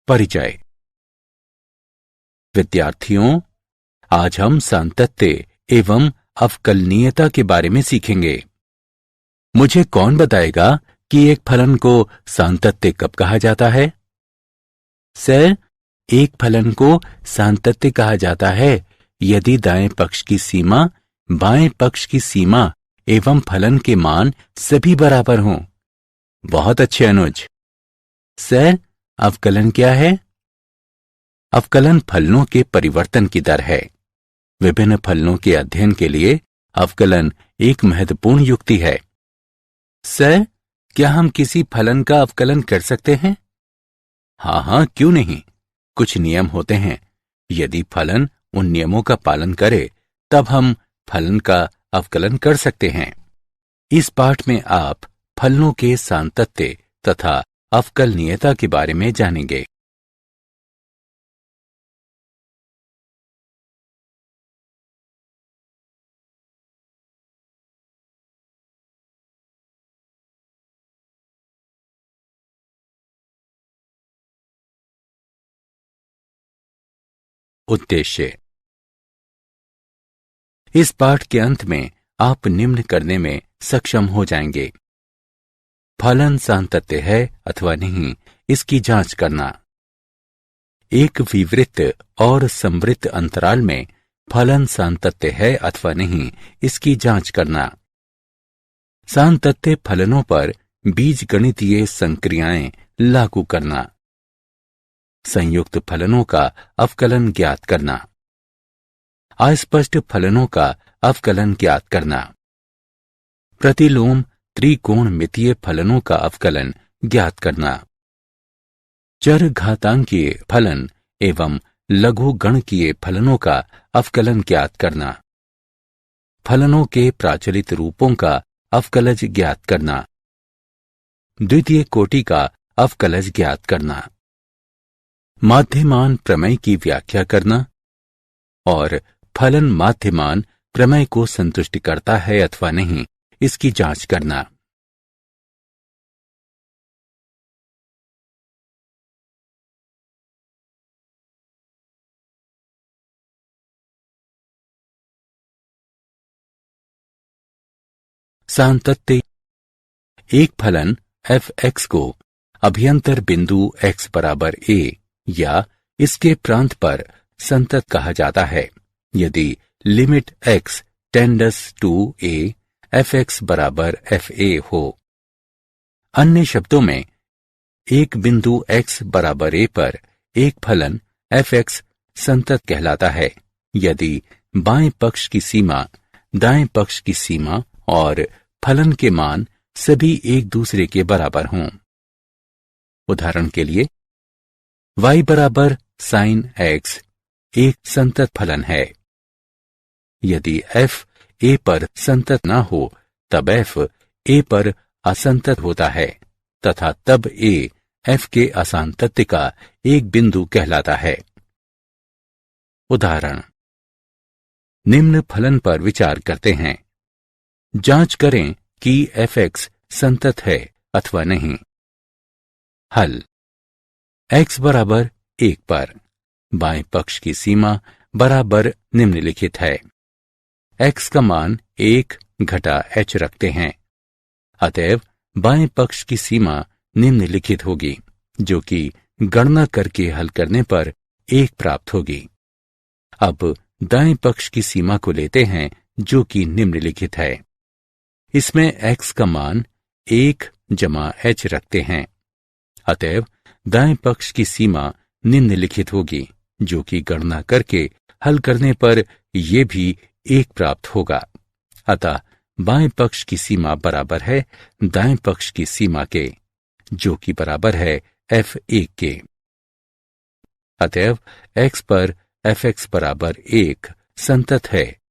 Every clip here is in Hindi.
परिचय। विद्यार्थियों, आज हम सातत्य एवं अवकलनीयता के बारे में सीखेंगे। मुझे कौन बताएगा कि एक फलन को सातत्य कब कहा जाता है? सर, एक फलन को सातत्य कहा जाता है यदि दाएं पक्ष की सीमा, बाएं पक्ष की सीमा एवं फलन के मान सभी बराबर हों। बहुत अच्छे अनुज। सर, अवकलन क्या है? अवकलन फलनों के परिवर्तन की दर है। विभिन्न फलनों के अध्ययन के लिए अवकलन एक महत्वपूर्ण युक्ति है। सर, क्या हम किसी फलन का अवकलन कर सकते हैं? हाँ, क्यों नहीं। कुछ नियम होते हैं। यदि फलन उन नियमों का पालन करे तब हम फलन का अवकलन कर सकते हैं। इस पाठ में आप फलनों के सातत्य तथा अवकलनीयता के बारे में जानेंगे। उद्देश्य। इस पाठ के अंत में आप निम्न करने में सक्षम हो जाएंगे। फलन सातत्य है अथवा नहीं, इसकी जांच करना। एक विवृत्त और संवृत्त अंतराल में फलन सातत्य है अथवा नहीं, इसकी जांच करना। सातत्य फलनों पर बीजगणितीय संक्रियाएं लागू करना। संयुक्त फलनों का अवकलन ज्ञात करना। अस्पष्ट फलनों का अवकलन ज्ञात करना। प्रतिलोम त्रिकोणमितीय फलनों का अवकलन ज्ञात करना। चर घातांकीय फलन एवं लघु गणकीय फलनों का अवकलन ज्ञात करना। फलनों के प्राचलित रूपों का अवकलज ज्ञात करना। द्वितीय कोटि का अवकलज ज्ञात करना। माध्यमान प्रमेय की व्याख्या करना और फलन माध्यमान प्रमेय को संतुष्ट करता है अथवा नहीं, इसकी जांच करना। सातत्य। एक फलन f(x) को अभ्यंतर बिंदु x बराबर a या इसके प्रांत पर संतत कहा जाता है यदि limit x tends to a f(x) बराबर fa हो। अन्य शब्दों में, एक बिंदु x बराबर a पर एक फलन f(x) संतत कहलाता है यदि बाएं पक्ष की सीमा, दाएं पक्ष की सीमा और फलन के मान सभी एक दूसरे के बराबर हों। उदाहरण के लिए, y बराबर sin x एक संतत फलन है। यदि f a पर संतत ना हो तब f a पर असंतत होता है तथा तब a f के असांतत्य का एक बिंदु कहलाता है। उदाहरण, निम्न फलन पर विचार करते हैं। जांच करें कि f(x) संतत है अथवा नहीं। हल। x बराबर 1 पर बाएं पक्ष की सीमा बराबर निम्नलिखित है। x का मान 1 घटा h रखते हैं, अतएव बाएं पक्ष की सीमा निम्नलिखित होगी, जो कि गणना करके हल करने पर 1 प्राप्त होगी। अब दाएं पक्ष की सीमा को लेते हैं, जो कि निम्नलिखित है। इसमें x का मान 1 जमा h रखते हैं, अतएव दाएं पक्ष की सीमा निम्नलिखित होगी, जो कि गणना करके हल करने पर यह भी 1 प्राप्त होगा। अतः बाएं पक्ष की सीमा बराबर है दाएं पक्ष की सीमा के, जो कि बराबर है f(1) के। अतएव x पर f(x) बराबर 1 संतत है।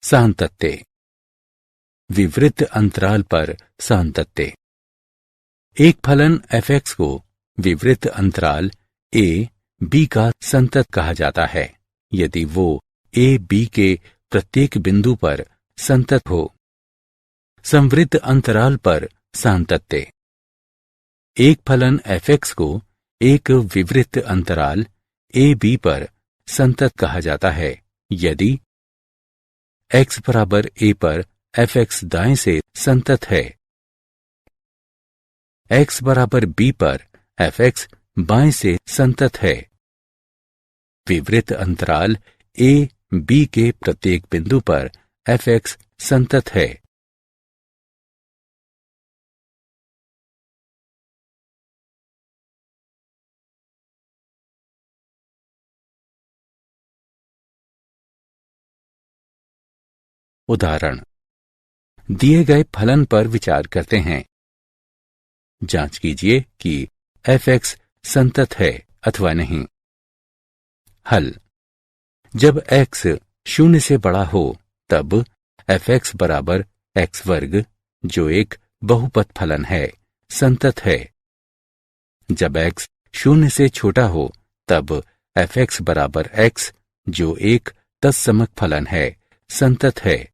सातत्य। विवृत्त अंतराल पर सातत्य। एक फलन f(x) को विवृत अंतराल ए बी का संतत कहा जाता है यदि वो ए बी के प्रत्येक बिंदु पर संतत हो। संवृत्त अंतराल पर सातत्य। एक फलन f(x) को एक विवृत अंतराल ए बी पर संतत कहा जाता है यदि x बराबर a पर f(x) दाएं से संतत है, x बराबर b पर f(x) बाएं से संतत है, विवृत अंतराल a b के प्रत्येक बिंदु पर f(x) संतत है। उदाहरण, दिए गए फलन पर विचार करते हैं। जांच कीजिए कि f(x) संतत है अथवा नहीं। हल। जब x 0 से बड़ा हो तब f(x) बराबर x वर्ग, जो एक बहुपद फलन है, संतत है। जब x 0 से छोटा हो तब f(x) बराबर x, जो एक तत्समक फलन है, संतत है।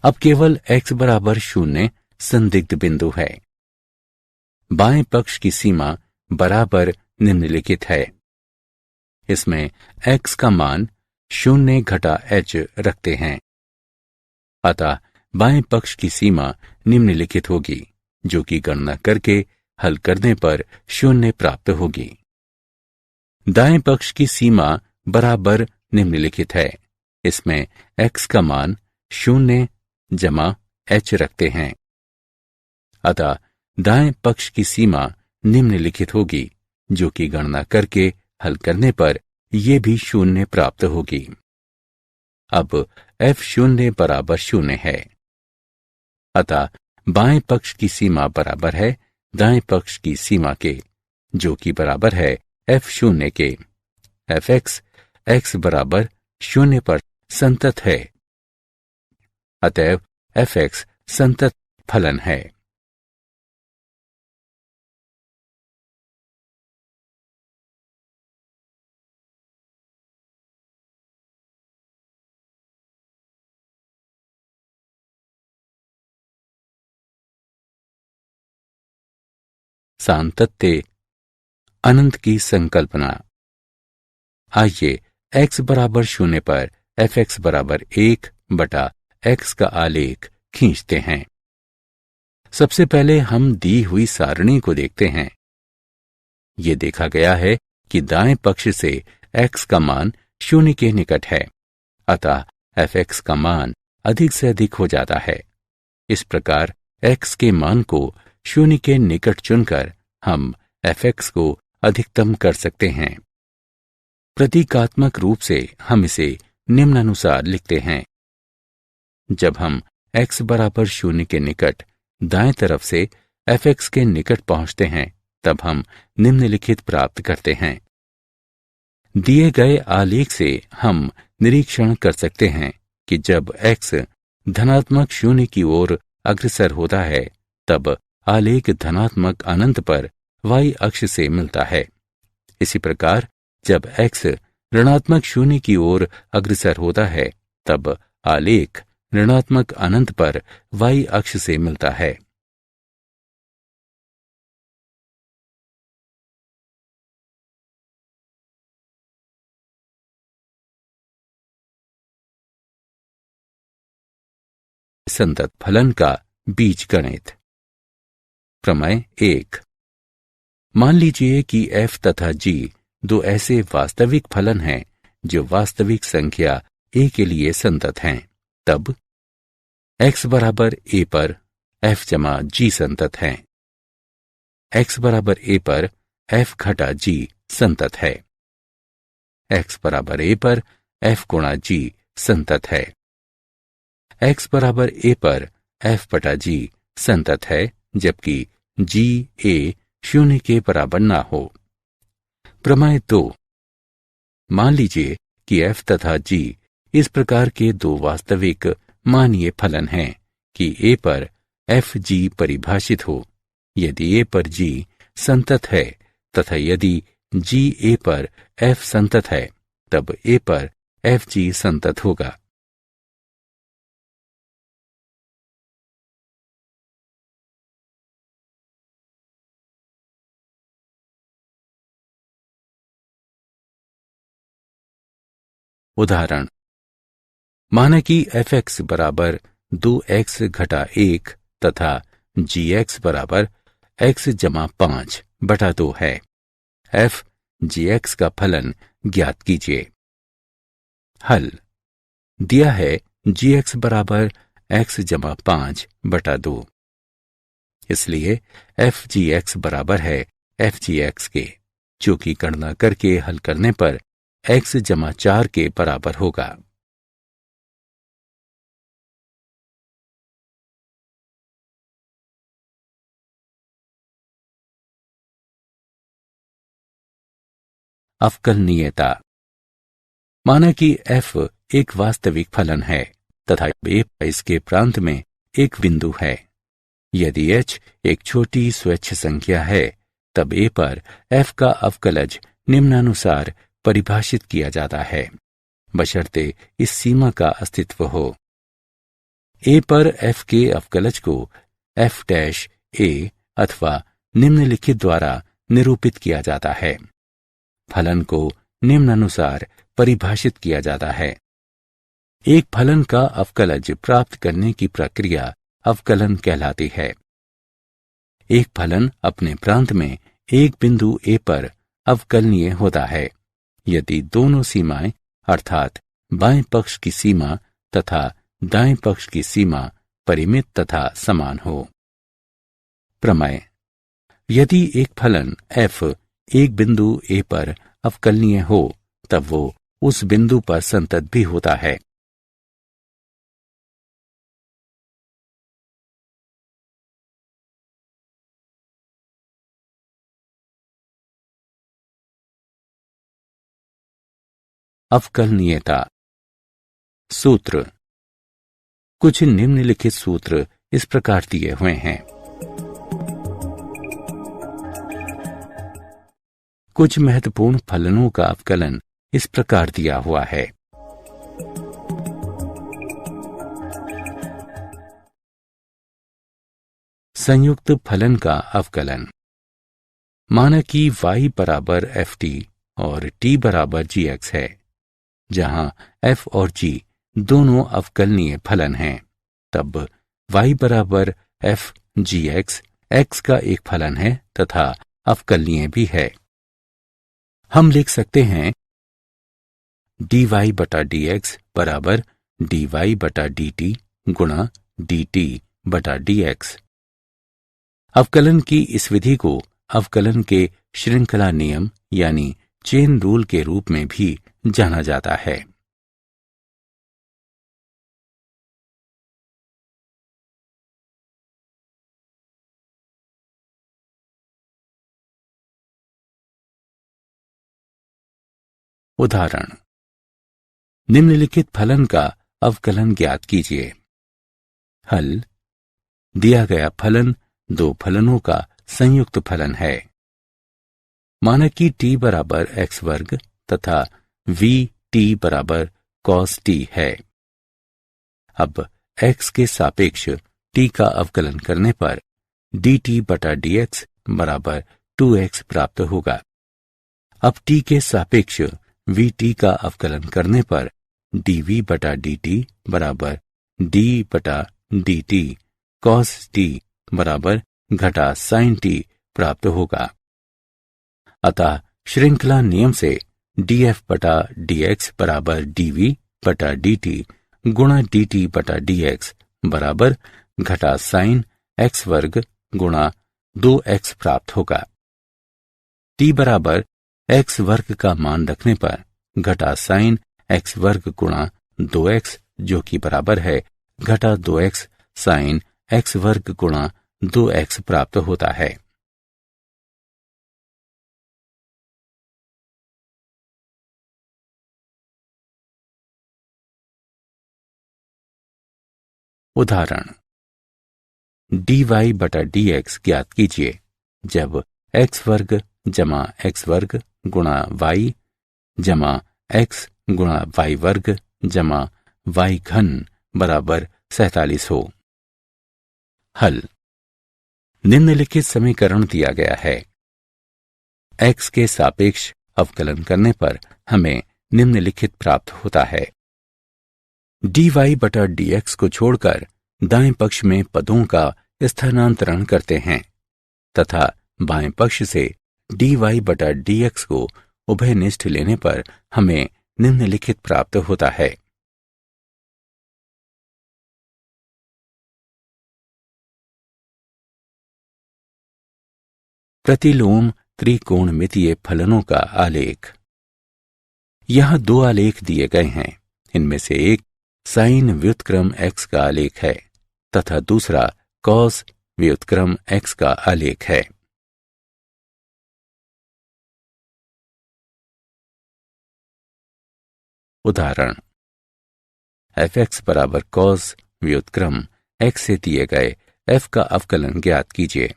अब केवल x बराबर 0 संदिग्ध बिंदु है। बाएं पक्ष की सीमा बराबर निम्नलिखित है। इसमें x का मान 0 घटा h रखते हैं। अतः बाएं पक्ष की सीमा निम्नलिखित होगी, जो कि गणना करके हल करने पर 0 प्राप्त होगी। दाएं पक्ष की सीमा बराबर निम्नलिखित है। इसमें x का मान 0 जमा h रखते हैं। अतः दाएं पक्ष की सीमा निम्नलिखित होगी, जो कि गणना करके हल करने पर यह भी 0 प्राप्त होगी। अब f(0) बराबर 0 है। अतः बाएं पक्ष की सीमा बराबर है दाएं पक्ष की सीमा के, जो कि बराबर है f(0) के। f(x) x बराबर 0 पर संतत है। अतएव f(x) संतत फलन है। सातत्य अनंत की संकल्पना। आइए x बराबर 0 पर f(x) बराबर 1 बटा x का आलेख खींचते हैं। सबसे पहले हम दी हुई सारणी को देखते हैं। ये देखा गया है कि दाएं पक्ष से x का मान 0 के निकट है, अतः f(x) का मान अधिक से अधिक हो जाता है। इस प्रकार x के मान को 0 के निकट चुनकर हम f(x) को अधिकतम कर सकते हैं। प्रतीकात्मक रूप से हम इसे निम्नानुसार लिखते हैं। जब हम x बराबर 0 के निकट दाएं तरफ से f(x) के निकट पहुंचते हैं, तब हम निम्नलिखित प्राप्त करते हैं। दिए गए आलेख से हम निरीक्षण कर सकते हैं कि जब x धनात्मक 0 की ओर अग्रसर होता है, तब आलेख धनात्मक अनंत पर y अक्ष से मिलता है। इसी प्रकार जब x ऋणात्मक 0 की ओर अग्रसर होता है, तब आलेख ऋणात्मक अनंत पर y अक्ष से मिलता है। संतत फलन का बीजगणित। प्रमेय 1। मान लीजिए कि f तथा g दो ऐसे वास्तविक फलन हैं जो वास्तविक संख्या a के लिए संतत हैं। तब x बराबर a पर f जमा g संतत है। x बराबर a पर f घटा g संतत है। x बराबर a पर f गुणा g संतत है। x बराबर a पर f बटा g संतत है, जबकि g a 0 के बराबर ना हो। प्रमेय 2। मान लीजिए कि f तथा g इस प्रकार के दो वास्तविक मानीय फलन हैं कि a पर f g परिभाषित हो। यदि a पर g संतत है, तथा यदि जी ए पर एफ संतत है तब ए पर एफ जी संतत होगा। उदाहरण, माना कि एफ एक्स बराबर 2x घटा 1 तथा जी एक्स बराबर x जमा 5 बटा 2 है। एफ जी एक्स का फलन ज्ञात कीजिए। हल, दिया है जी एक्स बराबर x जमा 5 बटा 2, इसलिए एफ जी एक्स बराबर है एफ जी एक्स के, जो कि गणना करके हल करने पर x जमा 4 के बराबर होगा। अवकलनीयता, माना कि f एक वास्तविक फलन है तथा a इसके प्रांत में एक बिंदु है। यदि h एक छोटी स्वच्छ संख्या है तब a पर f का अवकलज निम्नानुसार परिभाषित किया जाता है, बशर्ते इस सीमा का अस्तित्व हो। a पर f के अवकलज को f डैश a अथवा निम्नलिखित द्वारा निरूपित किया जाता है। फलन को निम्नानुसार परिभाषित किया जाता है। एक फलन का अवकलज प्राप्त करने की प्रक्रिया अवकलन कहलाती है। एक फलन अपने प्रांत में एक बिंदु A पर अवकलनीय होता है यदि दोनों सीमाएं अर्थात बाएं पक्ष की सीमा तथा दाएं पक्ष की सीमा परिमित तथा समान हो। प्रमेय, यदि एक फलन f एक बिंदु A पर अवकलनीय हो तब वो उस बिंदु पर संतत भी होता है। अवकलनीयता सूत्र, कुछ निम्नलिखित सूत्र इस प्रकार दिए हुए हैं। कुछ महत्वपूर्ण फलनों का अवकलन इस प्रकार दिया हुआ है। संयुक्त फलन का अवकलन, माना कि y बराबर एफ टी और t बराबर जी एक्स है, जहां f और g दोनों अवकलनीय फलन हैं, तब y बराबर एफ जी एक्स x का एक फलन है तथा अवकलनीय भी है। हम लिख सकते हैं dy बटा dx बराबर dy बटा dt गुणा dt बटा dx। अवकलन की इस विधि को अवकलन के श्रृंखला नियम यानी चेन रूल के रूप में भी जाना जाता है। उदाहरण, निम्नलिखित फलन का अवकलन ज्ञात कीजिए। हल, दिया गया फलन दो फलनों का संयुक्त फलन है। माना कि t बराबर x वर्ग तथा v t बराबर cos t है। अब x के सापेक्ष t का अवकलन करने पर dt बटा dx बराबर 2x प्राप्त होगा। अब t के सापेक्ष vt का अवकलन करने पर dv बटा dt बराबर d बटा dt cos t बराबर घटा sin t प्राप्त होगा। अतः श्रृंखला नियम से df बटा dx बराबर dv बटा dt गुणा dt बटा dx बराबर घटा sin x वर्ग गुणा 2x प्राप्त होगा। t बराबर x वर्ग का मान रखने पर घटा sin x वर्ग गुणा 2x जो कि बराबर है घटा 2x sin x वर्ग गुणा 2x प्राप्त होता है। उदाहरण, dy बटा dx ज्ञात कीजिए जब x वर्ग जमा एक्स वर्ग गुणा वाई जमा एक्स गुणा वाई वर्ग जमा वाई घन बराबर 47 हो। हल। निम्नलिखित समीकरण दिया गया है। एक्स के सापेक्ष अवकलन करने पर हमें निम्नलिखित प्राप्त होता है। dy बटा dx को छोड़कर दाएं पक्ष में पदों का स्थानांतरण करते हैं तथा बाएं पक्ष से dy बटा dx को उभयनिष्ठ लेने पर हमें निम्नलिखित प्राप्त होता है। प्रतिलोम त्रिकोणमितीय फलनों का आलेख। यहां दो आलेख दिए गए हैं। इनमें से एक साइन व्युत्क्रम x का आलेख है तथा दूसरा कॉस व्युत्क्रम x का आलेख है। उदाहरण f(x) बराबर कॉस व्युत्क्रम x से दिए गए f का अवकलन ज्ञात कीजिए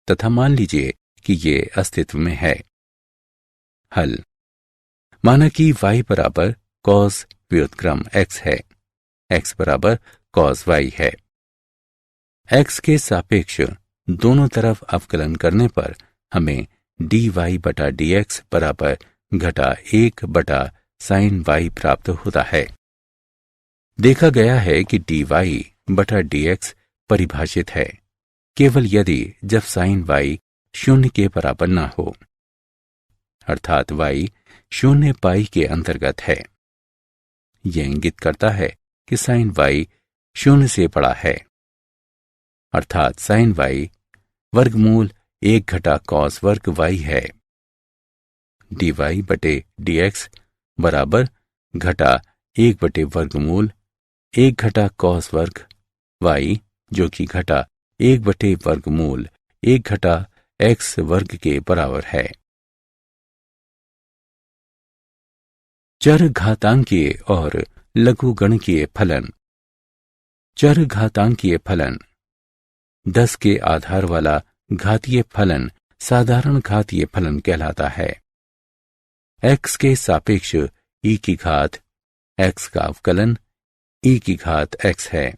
तथा मान लीजिए कि ये अस्तित्व में है। हल। माना कि y बराबर कॉस व्युत्क्रम x है, x बराबर कॉस y है। x के सापेक्ष दोनों तरफ अवकलन करने पर हमें dy बटा dx बराबर घटा 1 बटा साइन y प्राप्त होता है। देखा गया है कि dy बटा dx परिभाषित है केवल यदि जब साइन y 0 के बराबर न हो, अर्थात y 0 पाई के अंतर्गत है। यह इंगित करता है कि साइन y 0 से बड़ा है, अर्थात साइन y वर्गमूल 1 घटा कॉस वर्ग y है। dy बटे dx बराबर घटा 1 बटे वर्गमूल 1 घटा कॉस वर्ग y जो कि घटा 1 बटे वर्गमूल 1 घटा x वर्ग के बराबर है। चर घातांकीय और लघुगणकीय फलन। चर घातांकीय फलन 10 के आधार वाला घातीय फलन साधारण घातीय फलन कहलाता है। x के सापेक्ष e की घात x का अवकलन e की घात x है,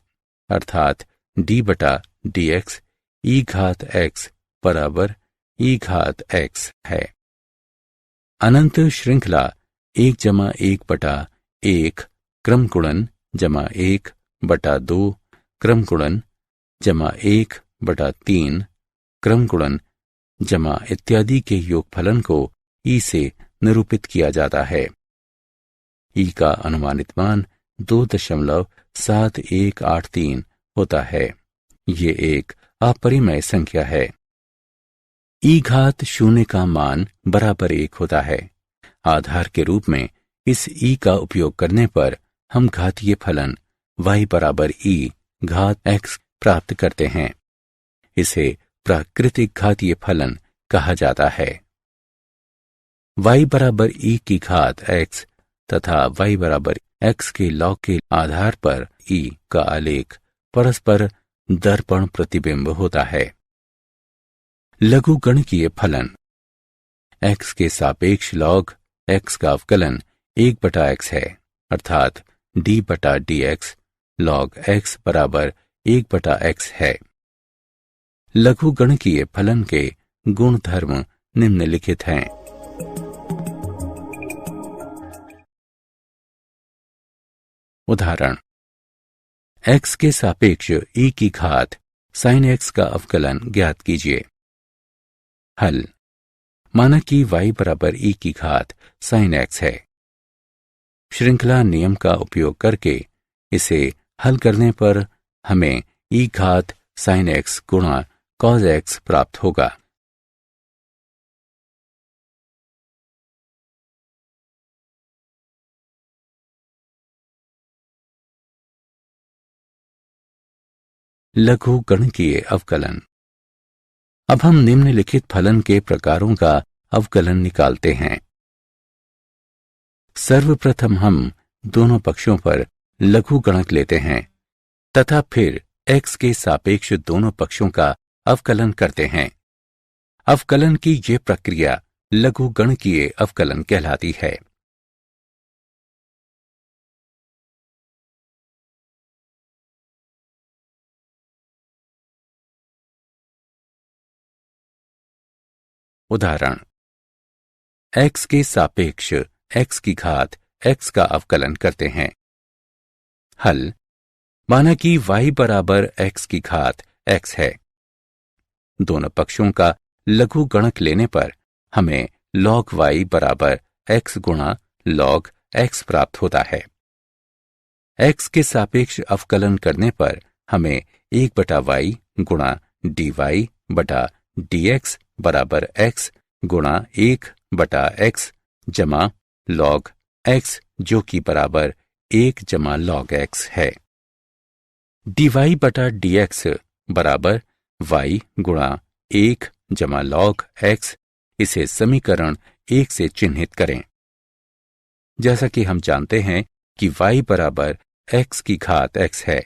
अर्थात d बटा dx e घात x बराबर e घात x है। अनंत श्रृंखला 1 जमा 1 बटा 1 क्रम गुणन जमा 1 बटा 2 क्रम गुणन जमा 1 बटा 3 क्रम गुणन जमा इत्यादि के योगफलन को e से निरूपित किया जाता है। e का अनुमानित मान 2.7183 होता है। ये एक अपरिमेय संख्या है। e घात 0 का मान बराबर 1 होता है। आधार के रूप में इस e का उपयोग करने पर हम घातीय फलन y बराबर e घात x प्राप्त करते हैं। इसे प्राकृतिक घातीय फलन कहा जाता है। y बराबर e की घात x तथा y बराबर x के लॉग के आधार पर e का आलेख परस्पर दर्पण प्रतिबिंब होता है। लघुगणकीय फलन x के सापेक्ष लॉग x का अवकलन 1 बटा x है, अर्थात d बटा dx लॉग x बराबर 1 बटा x है। लघुगणकीय फलन के गुणधर्म निम्नलिखित हैं। उदाहरण x के सापेक्ष e की घात sin x का अवकलन ज्ञात कीजिए। हल। माना कि y बराबर e की घात sin x है। श्रृंखला नियम का उपयोग करके इसे हल करने पर हमें e घात sin x गुणा cos x प्राप्त होगा। लघुगणकीय अवकलन। अब हम निम्नलिखित फलन के प्रकारों का अवकलन निकालते हैं। सर्वप्रथम हम दोनों पक्षों पर लघुगणक लेते हैं तथा फिर x के सापेक्ष दोनों पक्षों का अवकलन करते हैं। अवकलन की यह प्रक्रिया लघुगणकीय अवकलन कहलाती है। उदाहरण, x के सापेक्ष x की घात x का अवकलन करते हैं। हल, माना कि y बराबर x की घात x है। दोनों पक्षों का लघुगणक लेने पर हमें log y बराबर x गुणा log x प्राप्त होता है। x के सापेक्ष अवकलन करने पर हमें 1/y गुणा dy बटा dx बराबर x गुणा 1/x जमा log x जो कि बराबर 1 जमा log x है। dy बटा dx बराबर y गुणा 1 जमा log x। इसे समीकरण 1 से चिन्हित करें। जैसा कि हम जानते हैं कि y बराबर x की घात x है,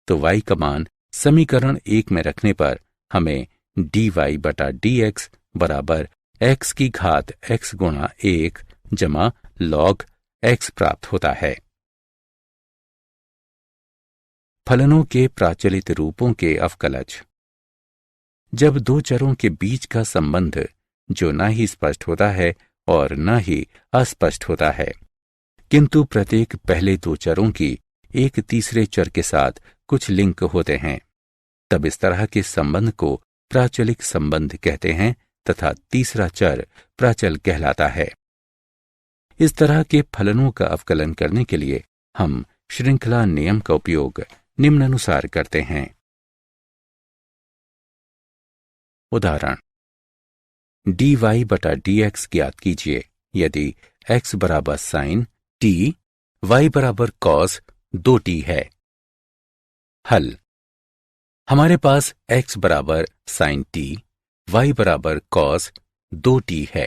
तो y का मान समीकरण 1 में रखने पर हमें dy बटा dx बराबर x की घात x गुणा 1 जमा log x प्राप्त होता है। फलनों के प्राचलित रूपों के अवकलज। जब दो चरों के बीच का संबंध जो न ही स्पष्ट होता है और न ही अस्पष्ट होता है, किंतु प्रत्येक पहले दो चरों की एक तीसरे चर के साथ कुछ लिंक होते हैं, तब इस तरह के संबंध को प्राचलिक संबंध कहते हैं तथा तीसरा चर प्राचल कहलाता है। इस तरह के फलनों का अवकलन करने के लिए हम श्रृंखला नियम का उपयोग निम्नानुसार करते हैं। उदाहरण, dy बटा dx ज्ञात कीजिए यदि x बराबर साइन t, y बराबर cos 2t है। हल, हमारे पास x बराबर साइन t, y बराबर cos 2t है।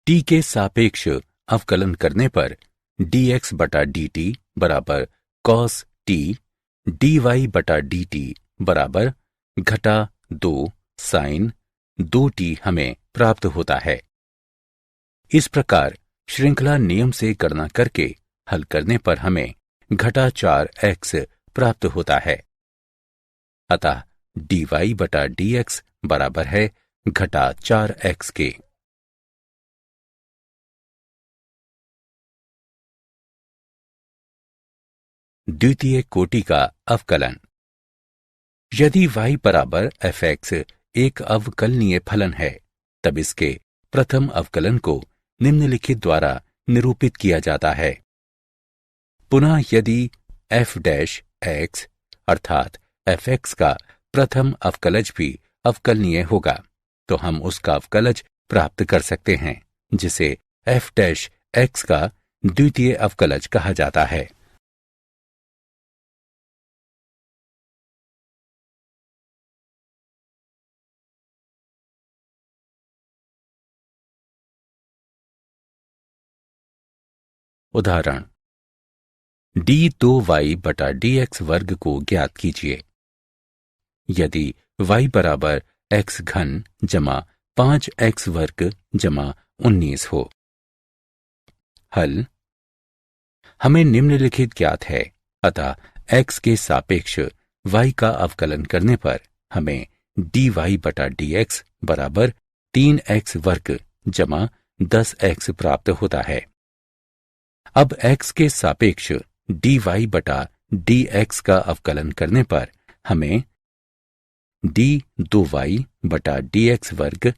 t के सापेक्ष अवकलन करने पर dx बटा dt बराबर cos t, dy बटा dt बराबर घटा 2 साइन 2t हमें प्राप्त होता है। इस प्रकार श्रृंखला नियम से गणना करके हल करने पर हमें घटा 4x प्राप्त होता है। अतः dy बटा dx बराबर है घटा 4x के। द्वितीय कोटि का अवकलन। यदि y बराबर fx एक अवकलनीय फलन है, तब इसके प्रथम अवकलन को निम्नलिखित द्वारा निरूपित किया जाता है। पुनः यदि f डैश x अर्थात fx का प्रथम अवकलज भी अवकलनीय होगा, तो हम उसका अवकलज प्राप्त कर सकते हैं, जिसे f डैश x का द्वितीय अवकलज कहा जाता है। उदाहरण, d2y बटा dx वर्ग को ज्ञात कीजिए यदि y बराबर x घन जमा 5x वर्ग जमा 19 हो। हल, हमें निम्नलिखित ज्ञात है, अतः x के सापेक्ष y का अवकलन करने पर हमें dy बटा dx बराबर 3x वर्ग जमा 10x प्राप्त होता है। अब x के सापेक्ष dy बटा dx का अवकलन करने पर हमें d2y बटा dx वर्ग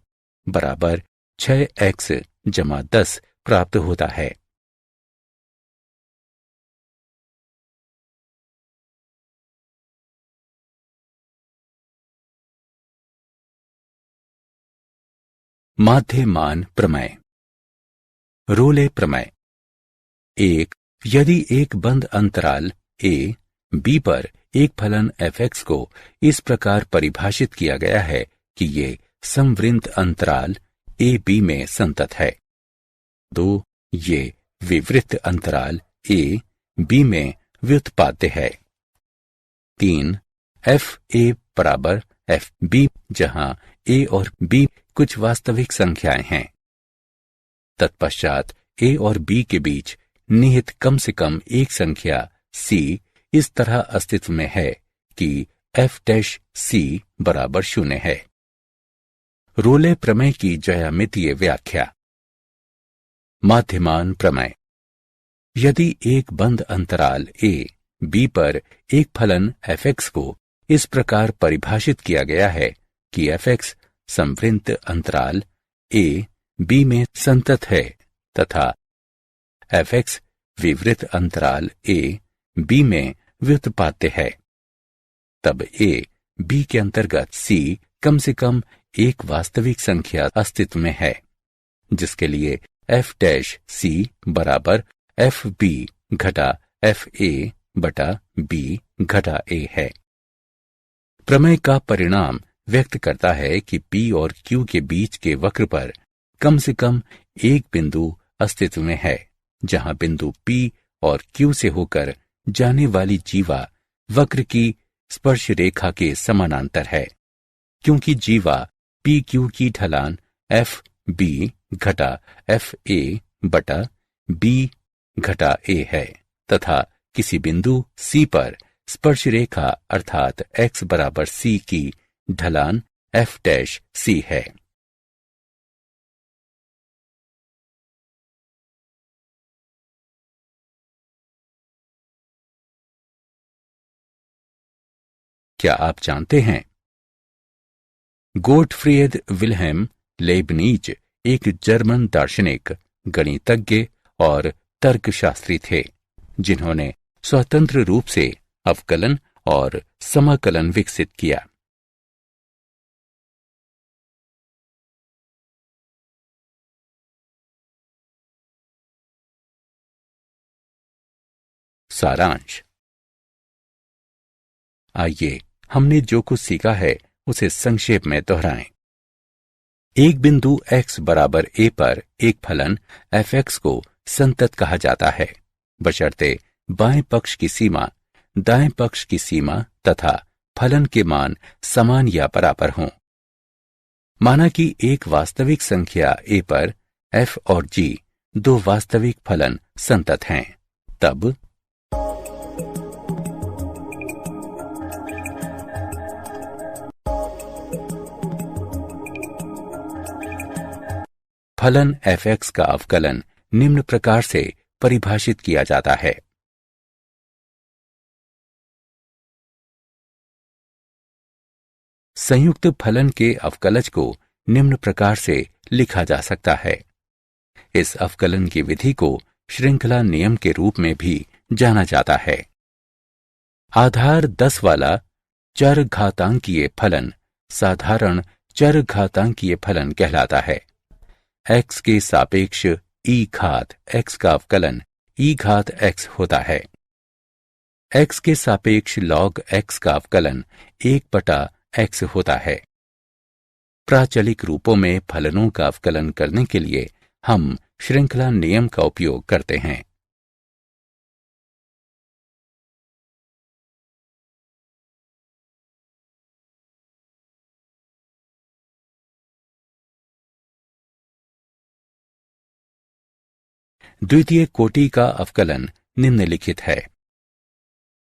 बराबर 6x जमा 10 प्राप्त होता है। माध्य मान प्रमेय। रोले प्रमेय। एक, यदि एक बंद अंतराल a b पर एक फलन fx को इस प्रकार परिभाषित किया गया है कि ये समवृंत अंतराल a b में संतत है। 2, ये विवृत अंतराल a b में व्युत्पाद्य है। 3, f a बराबर f b, जहां a और b कुछ वास्तविक संख्याएं हैं। तत्पश्चात ए और बी के बीच निहित कम से कम एक संख्या c इस तरह अस्तित्व में है कि f' बराबर 0 है। रोले प्रमेय की ज्यामितीय व्याख्या। माध्यमान प्रमेय। यदि एक बंद अंतराल a b पर एक फलन f(x) को इस प्रकार परिभाषित किया गया है कि f(x) संवृत्त अंतराल a b में संतत है तथा f(x) विवृत अंतराल a b में व्युत्पाद्य है, तब a b के अंतर्गत c कम से कम एक वास्तविक संख्या अस्तित्व में है, जिसके लिए f' बराबर fb घटा fa बटा b घटा a है। प्रमेय का परिणाम व्यक्त करता है कि p और q के बीच के वक्र पर कम से कम एक बिंदु अस्तित्व में है, जहां बिंदु p और q से होकर जाने वाली जीवा वक्र की स्पर्श रेखा के समानांतर है, क्योंकि जीवा पी क्यू की ढलान एफ बी घटा एफ ए बटा बी घटा ए है तथा किसी बिंदु C पर स्पर्श रेखा अर्थात x बराबर C की ढलान f' है। क्या आप जानते हैं गोटफ्रीड विल्हेम लेibniz एक जर्मन दार्शनिक, गणितज्ञ और तर्कशास्त्री थे, जिन्होंने स्वतंत्र रूप से अवकलन और समाकलन विकसित किया। सारांश। आइए हमने जो कुछ सीखा है उसे संक्षेप में दोहराएं। एक बिंदु x बराबर a पर एक फलन f(x) को संतत कहा जाता है, बशर्ते बाएं पक्ष की सीमा, दाएं पक्ष की सीमा तथा फलन के मान समान या बराबर हों। माना कि एक वास्तविक संख्या a पर f और g दो वास्तविक फलन संतत हैं, तब फलन f(x) का अवकलन निम्न प्रकार से परिभाषित किया जाता है। संयुक्त फलन के अवकलज को निम्न प्रकार से लिखा जा सकता है। इस अवकलन की विधि को श्रृंखला नियम के रूप में भी जाना जाता है। आधार 10 वाला चर घातांकीय फलन साधारण चर घातांकीय फलन कहलाता है। x के सापेक्ष e घात x का अवकलन e घात x होता है। x के सापेक्ष log x का अवकलन 1 बटा x होता है। प्राचलिक रूपों में फलनों का अवकलन करने के लिए हम श्रृंखला नियम का उपयोग करते हैं। द्वितीय कोटि का अवकलन निम्नलिखित है।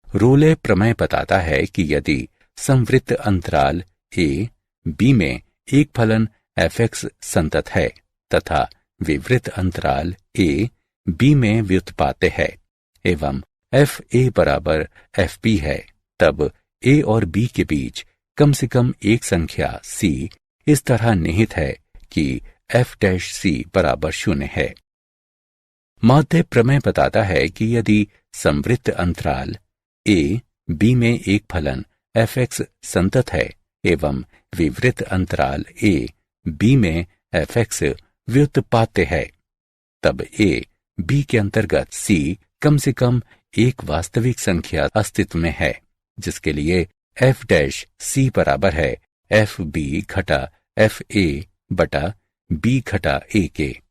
रोले प्रमेय बताता है कि यदि संवृत्त अंतराल a b में एक फलन f(x) संतत है तथा विवृत अंतराल a b में व्युत्पाद्य है एवं f a बराबर f b है, तब a और b के बीच कम से कम एक संख्या c इस तरह निहित है कि f' बराबर 0 है। माध्य प्रमेय बताता है कि यदि संवृत्त अंतराल a b में एक फलन f(x) संतत है एवं विवृत अंतराल a b में f(x) व्युत्पाद्य है, तब a b के अंतर्गत c कम से कम एक वास्तविक संख्या अस्तित्व में है, जिसके लिए f' बराबर है f b घटा f a बटा b घटा a के।